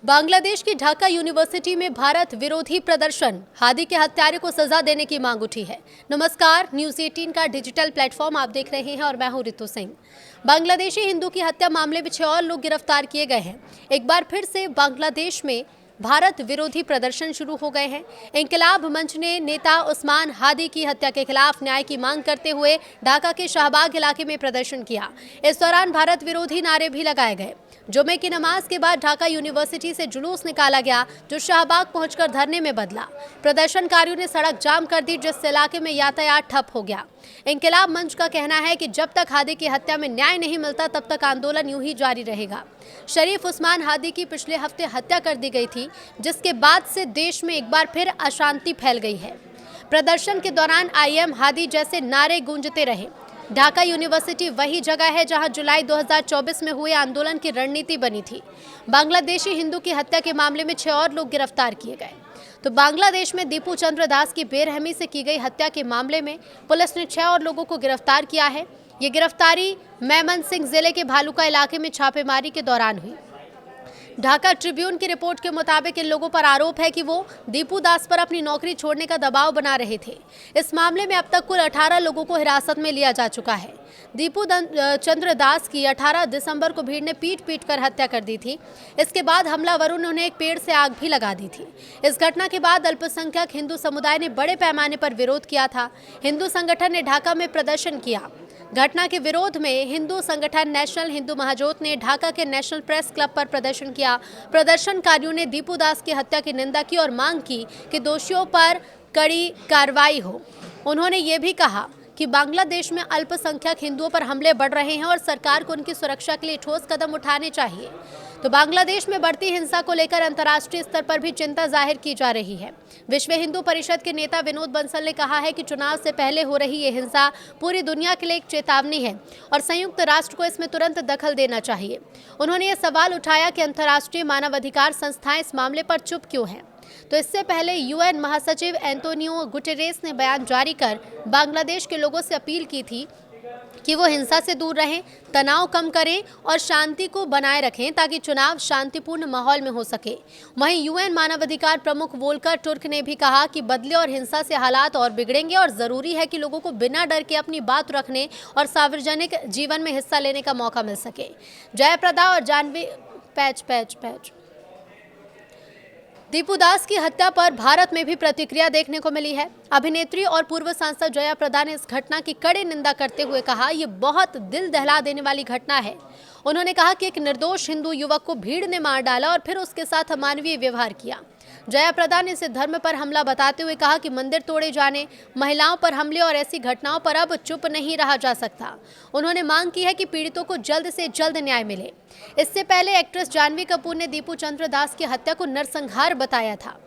बांग्लादेश की ढाका यूनिवर्सिटी में भारत विरोधी प्रदर्शन, हादी के हत्यारे को सजा देने की मांग उठी है। नमस्कार, न्यूज 18 का डिजिटल प्लेटफॉर्म आप देख रहे हैं और मैं हूं रितु सिंह। बांग्लादेशी हिंदू की हत्या मामले में 6 और लोग गिरफ्तार किए गए हैं। एक बार फिर से बांग्लादेश में भारत विरोधी प्रदर्शन शुरू हो गए हैं। इंकलाब मंच ने नेता उस्मान हादी की हत्या के खिलाफ न्याय की मांग करते हुए ढाका के शाहबाग इलाके में प्रदर्शन किया। इस दौरान भारत विरोधी नारे भी लगाए गए। जुमे की नमाज के बाद ढाका यूनिवर्सिटी से जुलूस निकाला गया, जो शाहबाग पहुंचकर धरने में बदला। प्रदर्शनकारियों ने सड़क जाम कर दी, जिससे इलाके में यातायात ठप हो गया। इंकलाब मंच का कहना है कि जब तक हादी की हत्या में न्याय नहीं मिलता, तब तक आंदोलन यूं ही जारी रहेगा। शरीफ उस्मान हादी की पिछले हफ्ते हत्या कर दी गई थी, जिसके बाद से देश में एक बार फिर अशांति फैल गई है। प्रदर्शन के दौरान IM हादी जैसे नारे गूंजते रहे। ढाका यूनिवर्सिटी वही जगह है जहां जुलाई 2024 में हुए आंदोलन की रणनीति बनी थी। बांग्लादेशी हिंदू की हत्या के मामले में 6 और लोग गिरफ्तार किए गए। तो बांग्लादेश में दीपू चंद्र दास की बेरहमी से की गई हत्या के मामले में पुलिस ने 6 और लोगों को गिरफ्तार किया है। ये गिरफ्तारी मेमनसिंह जिले के भालुका इलाके में छापेमारी के दौरान हुई। ढाका ट्रिब्यून की रिपोर्ट के मुताबिक इन लोगों पर आरोप है कि वो दीपू दास पर अपनी नौकरी छोड़ने का दबाव बना रहे थे। इस मामले में अब तक कुल 18 लोगों को हिरासत में लिया जा चुका है। दीपू चंद्र दास की 18 दिसंबर को भीड़ ने पीट कर हत्या कर दी थी। इसके बाद हमलावरों ने उन्हें एक पेड़ से आग भी लगा दी थी। इस घटना के बाद अल्पसंख्यक हिंदू समुदाय ने बड़े पैमाने पर विरोध किया था। हिंदू संगठन ने ढाका में प्रदर्शन किया। घटना के विरोध में हिंदू संगठन नेशनल हिंदू महाजोत ने ढाका के नेशनल प्रेस क्लब पर प्रदर्शन किया। प्रदर्शनकारियों ने दीपू दास की हत्या की निंदा की और मांग की कि दोषियों पर कड़ी कार्रवाई हो। उन्होंने ये भी कहा कि बांग्लादेश में अल्पसंख्यक हिंदुओं पर हमले बढ़ रहे हैं और सरकार को उनकी सुरक्षा के लिए ठोस कदम उठाने चाहिए। तो बांग्लादेश में बढ़ती हिंसा को लेकर अंतर्राष्ट्रीय स्तर पर भी चिंता जाहिर की जा रही है। विश्व हिंदू परिषद के नेता विनोद बंसल ने कहा है कि चुनाव से पहले हो रही ये हिंसा पूरी दुनिया के लिए एक चेतावनी है और संयुक्त राष्ट्र को इसमें तुरंत दखल देना चाहिए। उन्होंने ये सवाल उठाया कि अंतर्राष्ट्रीय मानवाधिकार संस्थाएं इस मामले पर चुप क्यों हैं। तो इससे पहले UN महासचिव एंटोनियो गुटेरेस ने बयान जारी कर बांग्लादेश के लोगों से अपील की थी कि वो हिंसा से दूर रहें, तनाव कम करें और शांति को बनाए रखें ताकि चुनाव शांतिपूर्ण माहौल में हो सके। वहीं UN मानवाधिकार प्रमुख वोल्कर टुर्क ने भी कहा कि बदले और हिंसा से हालात और बिगड़ेंगे और ज़रूरी है कि लोगों को बिना डर के अपनी बात रखने और सार्वजनिक जीवन में हिस्सा लेने का मौका मिल सके। जयप्रदा और जानवी दीपू दास की हत्या पर भारत में भी प्रतिक्रिया देखने को मिली है। अभिनेत्री और पूर्व सांसद जया प्रदा ने इस घटना की कड़ी निंदा करते हुए कहा, ये बहुत दिल दहला देने वाली घटना है। उन्होंने कहा कि एक निर्दोष हिंदू युवक को भीड़ ने मार डाला और फिर उसके साथ अमानवीय व्यवहार किया। जया प्रदा ने इसे धर्म पर हमला बताते हुए कहा कि मंदिर तोड़े जाने, महिलाओं पर हमले और ऐसी घटनाओं पर अब चुप नहीं रहा जा सकता। उन्होंने मांग की है कि पीड़ितों को जल्द से जल्द न्याय मिले। इससे पहले एक्ट्रेस जानवी कपूर ने दीपू चंद्र दास की हत्या को नरसंहार बताया था।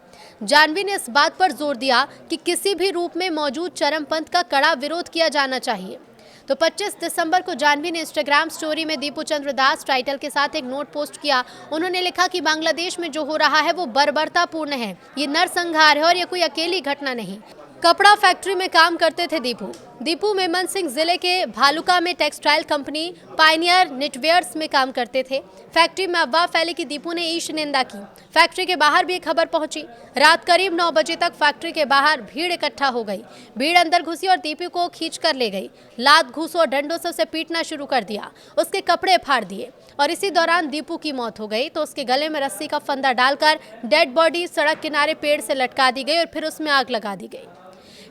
जानवी ने इस बात पर जोर दिया कि किसी भी रूप में मौजूद चरमपंथ का कड़ा विरोध किया जाना चाहिए। तो 25 दिसंबर को जानवी ने इंस्टाग्राम स्टोरी में दीपू चंद्र दास टाइटल के साथ एक नोट पोस्ट किया। उन्होंने लिखा कि बांग्लादेश में जो हो रहा है वो बर्बरतापूर्ण है, ये नरसंहार है और ये कोई अकेली घटना नहीं। कपड़ा फैक्ट्री में काम करते थे दीपू मेमनसिंह जिले के भालुका में टेक्सटाइल कंपनी पायनियर निटवेयर्स में काम करते थे। फैक्ट्री में अफवाह फैली कि दीपू ने ईश निंदा की। फैक्ट्री के बाहर भी एक खबर पहुंची। रात करीब 9 बजे तक फैक्ट्री के बाहर भीड़ इकट्ठा हो गई। भीड़ अंदर घुसी और दीपू को खींच कर ले गई। लात घूसों और डंडों से उसे पीटना शुरू कर दिया। उसके कपड़े फाड़ दिए और इसी दौरान दीपू की मौत हो गई। तो उसके गले में रस्सी का फंदा डालकर डेड बॉडी सड़क किनारे पेड़ से लटका दी गई और फिर उसमें आग लगा दी गई।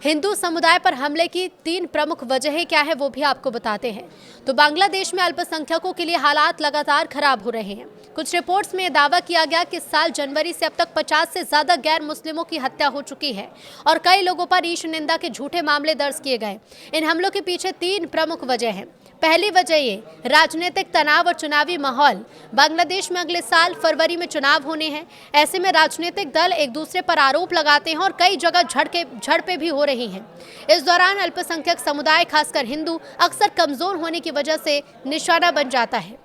हिंदू समुदाय पर हमले की 3 प्रमुख वजहें क्या है वो भी आपको बताते हैं। तो बांग्लादेश में अल्पसंख्यकों के लिए हालात लगातार खराब हो रहे हैं। कुछ रिपोर्ट्स में दावा किया गया कि इस साल जनवरी से अब तक 50 से ज्यादा गैर मुस्लिमों की हत्या हो चुकी है और कई लोगों पर ईश निंदा के झूठे मामले दर्ज किए गए। इन हमलों के पीछे 3 प्रमुख वजह हैं। पहली वजह ये राजनीतिक तनाव और चुनावी माहौल। बांग्लादेश में अगले साल फरवरी में चुनाव होने हैं। ऐसे में राजनीतिक दल एक दूसरे पर आरोप लगाते हैं और कई जगह झड़पें भी हो रही हैं। इस दौरान अल्पसंख्यक समुदाय खासकर हिंदू अक्सर कमजोर होने की वजह से निशाना बन जाता है।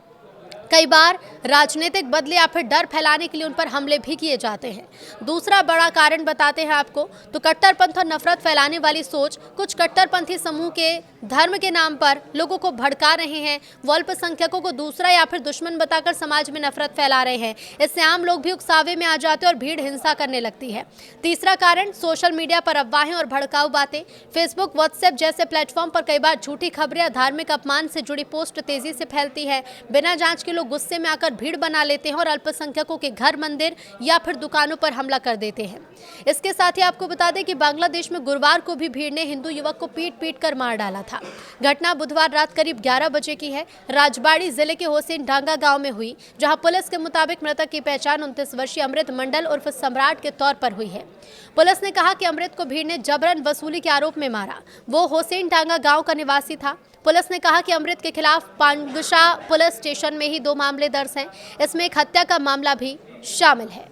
कई बार राजनीतिक बदले या फिर डर फैलाने के लिए उन पर हमले भी किए जाते हैं। दूसरा बड़ा कारण बताते हैं आपको तो कट्टरपंथ और नफरत फैलाने वाली सोच। कुछ कट्टरपंथी समूह के धर्म के नाम पर लोगों को भड़का रहे हैं, वो अल्पसंख्यकों को दूसरा या फिर दुश्मन बताकर समाज में नफरत फैला रहे हैं। इससे आम लोग भी उकसावे में आ जाते हैं और भीड़ हिंसा करने लगती है। तीसरा कारण सोशल मीडिया पर अफवाहें और भड़काऊ बातें। फेसबुक, व्हाट्सएप जैसे प्लेटफॉर्म पर कई बार झूठी खबरें या धार्मिक अपमान से जुड़ी पोस्ट तेजी से फैलती है। बिना जांच के लोग गुस्से में आकर भीड़ बना लेते हैं और अल्पसंख्यकों के घर, मंदिर या फिर दुकानों पर हमला कर देते हैं। इसके साथ ही आपको बता दें कि बांग्लादेश में गुरुवार को भी भीड़ ने हिंदू युवक को पीट कर मार डाला था। घटना बुधवार रात करीब 11 बजे की है। राजबाड़ी जिले के होसेन डांगा गांव में हुई, जहां पुलिस के मुताबिक मृतक की पहचान 29 वर्षीय अमृत मंडल उर्फ सम्राट के तौर पर हुई है। पुलिस ने कहा कि अमृत को भीड़ ने जबरन वसूली के आरोप में मारा। वो होसेन डांगा गांव का निवासी था। पुलिस ने कहा कि अमृत के खिलाफ पांगशा पुलिस स्टेशन में ही 2 मामले दर्ज हैं। इसमें एक हत्या का मामला भी शामिल है।